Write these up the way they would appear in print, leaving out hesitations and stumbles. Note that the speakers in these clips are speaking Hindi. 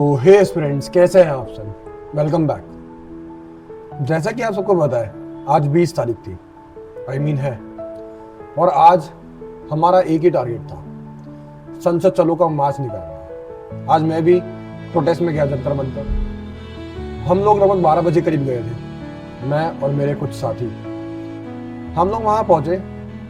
तो हे स्टूडेंट्स, कैसे हैं आप सब। Welcome back. जैसा कि आप सबको पता है, आज 20 तारीख थी, है। और आज हमारा एक ही टारगेट था, संसद चलो का मार्च निकालना। आज मैं भी प्रोटेस्ट में गया जंतर मंतर। हम लोग लगभग 12 बजे करीब गए थे, मैं और मेरे कुछ साथी। हम लोग वहाँ पहुँचे।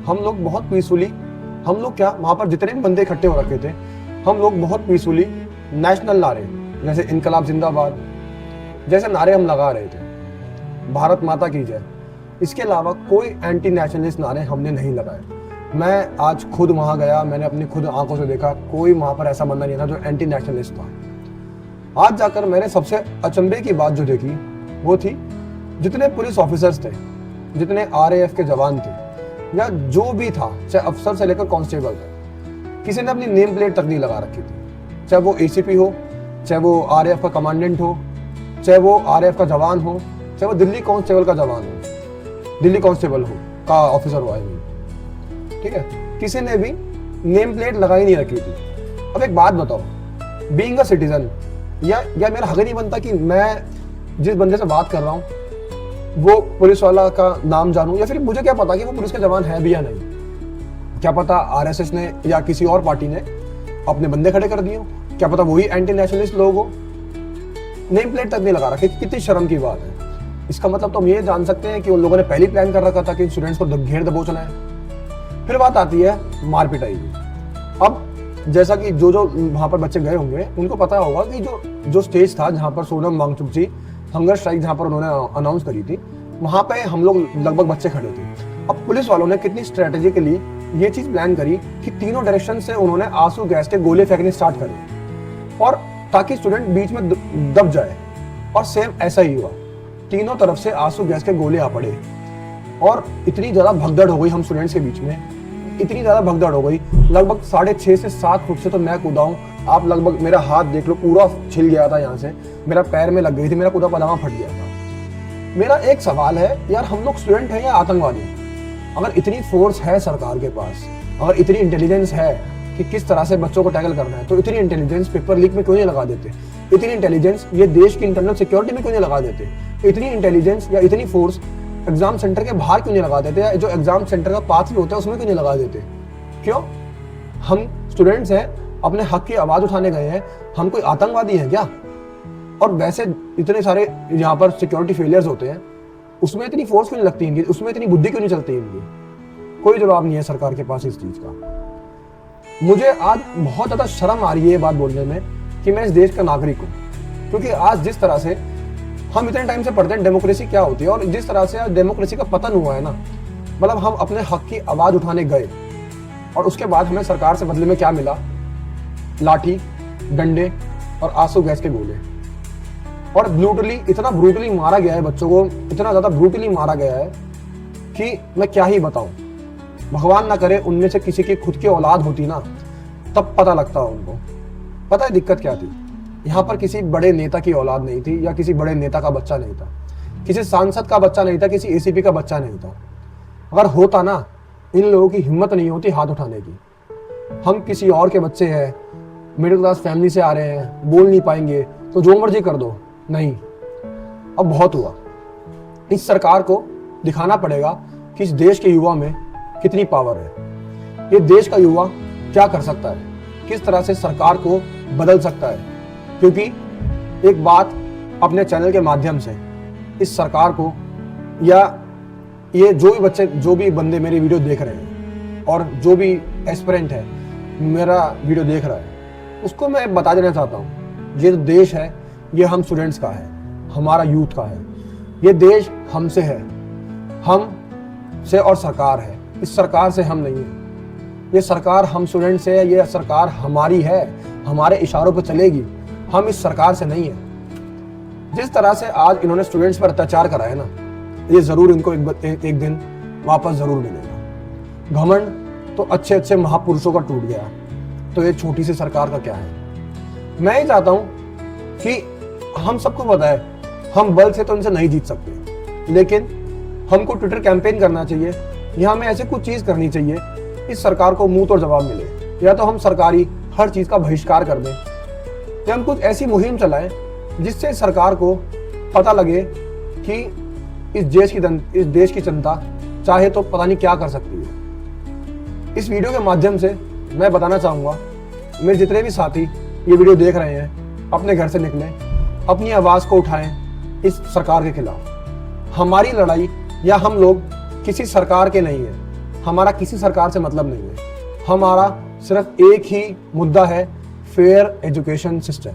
हम लोग बहुत पीसफुली, वहाँ पर जितने भी बंदे इकट्ठे हो रखे थे, हम लोग बहुत पीसफुली नेशनल नारे, जैसे इनकलाब जिंदाबाद जैसे नारे हम लगा रहे थे, भारत माता की जय। इसके अलावा कोई एंटी नेशनलिस्ट नारे हमने नहीं लगाए। मैं आज खुद वहां गया, मैंने अपनी खुद आंखों से देखा, कोई वहां पर ऐसा बंदा नहीं था जो एंटी नेशनलिस्ट था। आज जाकर मैंने सबसे अचंभे की बात जो देखी वो थी, जितने पुलिस ऑफिसर्स थे, जितने RAF के जवान थे, या जो भी था, चाहे अफसर से लेकर कांस्टेबल तक, किसी ने अपनी नेम प्लेट तक नहीं लगा रखी थी। चाहे वो ACP हो, चाहे वो RAF का कमांडेंट हो, चाहे वो RAF का जवान हो, चाहे वो दिल्ली कांस्टेबल का जवान हो, दिल्ली कांस्टेबल हो का ऑफिसर हो, ठीक है, किसी ने भी नेम प्लेट लगाई नहीं रखी थी। अब एक बात बताओ, बीइंग अ सिटीजन, या मेरा हक नहीं बनता कि मैं जिस बंदे से बात कर रहा हूँ वो पुलिस वाला का नाम जानूं, या फिर मुझे क्या पता कि वो पुलिस का जवान है भी या नहीं। क्या पता RSS ने या किसी और पार्टी ने अपने बंदे खड़े कर दिए हो, क्या पता वही एंटी नेशनलिस्ट लोग हो। नेम प्लेट तक नहीं लगा रखे, कितनी शर्म की बात है। इसका मतलब तो हम ये जान सकते हैं कि उन लोगों ने पहले प्लान कर रखा था कि स्टूडेंट्स को घेर दबोचना है। फिर बात आती है मार पिटाई की। अब जैसा कि जो वहां पर बच्चे गए होंगे उनको पता होगा कि जो स्टेज था जहां पर सोनम वांगचुक जी हंगर स्ट्राइक जहां पर उन्होंने अनाउंस करी थी, वहां पे हम लोग लगभग बच्चे खड़े थे। अब पुलिस वालों ने कितनी स्ट्रेटेजिकली ये चीज प्लान करी कि तीनों डायरेक्शन से उन्होंने आंसू गैस के गोले फेंकने स्टार्ट करे, और ताकि स्टूडेंट बीच में दब जाए। और सेम ऐसा ही हुआ, तीनों तरफ से आंसू गैस के गोले आ पड़े, और इतनी ज्यादा भगदड़ हो गई हम स्टूडेंट्स के बीच में, इतनी ज्यादा भगदड़ हो गई, लगभग 6.5 से 7 फुट से तो मैं कूदा हूं। आप लगभग मेरा हाथ देख लो, पूरा छिल गया था, यहाँ से मेरा पैर में लग गई थी, मेरा पूरा पजामा फट गया था। मेरा एक सवाल है यार, हम लोग स्टूडेंट हैं या आतंकवादी? अगर इतनी फोर्स है सरकार के पास, अगर इतनी इंटेलिजेंस है कि किस तरह से बच्चों को टैकल करना है, तो इतनी इंटेलिजेंस पेपर लीक में क्यों नहीं लगा देते? इतनी इंटेलिजेंस ये देश की इंटरनल सिक्योरिटी में क्यों नहीं लगा देते? इतनी इंटेलिजेंस या इतनी फोर्स एग्जाम सेंटर के बाहर क्यों नहीं लगा देते, या जो एग्जाम सेंटर का पाथ होता है उसमें क्यों नहीं लगा देते? क्यों? हम स्टूडेंट्स हैं, अपने हक की आवाज उठाने गए हैं, हम कोई आतंकवादी हैं क्या? और वैसे इतने सारे यहाँ पर सिक्योरिटी फेलियर्स होते हैं, उसमें इतनी फोर्स क्यों नहीं लगती इनकी, उसमें इतनी बुद्धि क्यों नहीं चलती इनकी? कोई जवाब नहीं है सरकार के पास इस चीज का। मुझे आज बहुत ज्यादा शर्म आ रही है ये बात बोलने में कि मैं इस देश का नागरिक हूँ, क्योंकि आज जिस तरह से हम इतने टाइम से पढ़ते हैं डेमोक्रेसी क्या होती है, और जिस तरह से आज डेमोक्रेसी का पतन हुआ है ना, मतलब हम अपने हक की आवाज उठाने गए और उसके बाद हमें सरकार से बदले में क्या मिला? लाठी, डंडे और आंसू गैस के गोले। और इतना ब्रूटली मारा गया है बच्चों को, इतना ज्यादा ब्रूटली मारा गया है कि मैं क्या ही बताऊं। भगवान ना करे उनमें से किसी की खुद की औलाद होती ना, तब पता लगता उनको। पता है दिक्कत क्या थी? यहाँ पर किसी बड़े नेता की औलाद नहीं थी, या किसी बड़े नेता का बच्चा नहीं था, किसी सांसद का बच्चा नहीं था, किसी ACP का बच्चा नहीं था। अगर होता ना, इन लोगों की हिम्मत नहीं होती हाथ उठाने की। हम किसी और के बच्चे हैं, मिडिल क्लास फैमिली से आ रहे हैं, बोल नहीं पाएंगे तो जो मर्जी कर दो। नहीं, अब बहुत हुआ। इस सरकार को दिखाना पड़ेगा कि इस देश के युवा में कितनी पावर है, ये देश का युवा क्या कर सकता है, किस तरह से सरकार को बदल सकता है। क्योंकि एक बात अपने चैनल के माध्यम से इस सरकार को, या ये जो भी बच्चे, जो भी बंदे मेरी वीडियो देख रहे हैं, और जो भी एस्पिरेंट है मेरा वीडियो देख रहा है, उसको मैं बता देना चाहता हूँ, ये जो देश है ये हम स्टूडेंट्स का है, हमारा यूथ का है। ये देश हमसे है, हम से और सरकार है। इस सरकार से हम नहीं है, ये सरकार हम स्टूडेंट से है, ये सरकार हमारी है, हमारे इशारों पर चलेगी। हम इस सरकार से नहीं है। जिस तरह से आज इन्होंने स्टूडेंट्स पर अत्याचार करा है ना, ये जरूर इनको एक दिन वापस जरूर मिलेगा। घमंड तो अच्छे अच्छे महापुरुषों का टूट गया, तो ये छोटी सी सरकार का क्या है? मैं ही चाहता हूं कि हम सबको पता है हम बल से तो इनसे नहीं जीत सकते, लेकिन हमको ट्विटर कैंपेन करना चाहिए, या हमें ऐसे कुछ चीज करनी चाहिए इस सरकार को मुंह तोड़ जवाब मिले। या तो हम सरकारी हर चीज का बहिष्कार कर दें, कि हम कुछ ऐसी मुहिम चलाएं जिससे सरकार को पता लगे कि इस देश की जनता चाहे तो पता नहीं क्या कर सकती है। इस वीडियो के माध्यम से मैं बताना चाहूँगा, मेरे जितने भी साथी ये वीडियो देख रहे हैं, अपने घर से निकलें, अपनी आवाज़ को उठाएं इस सरकार के खिलाफ। हमारी लड़ाई या हम लोग किसी सरकार के नहीं है, हमारा किसी सरकार से मतलब नहीं है। हमारा सिर्फ एक ही मुद्दा है, fair education system,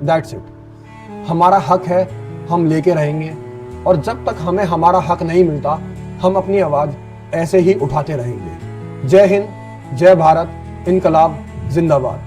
that's it. हमारा हक है, हम लेके रहेंगे, और जब तक हमें हमारा हक नहीं मिलता हम अपनी आवाज़ ऐसे ही उठाते रहेंगे। जय हिंद, जय भारत, इनकलाब जिंदाबाद।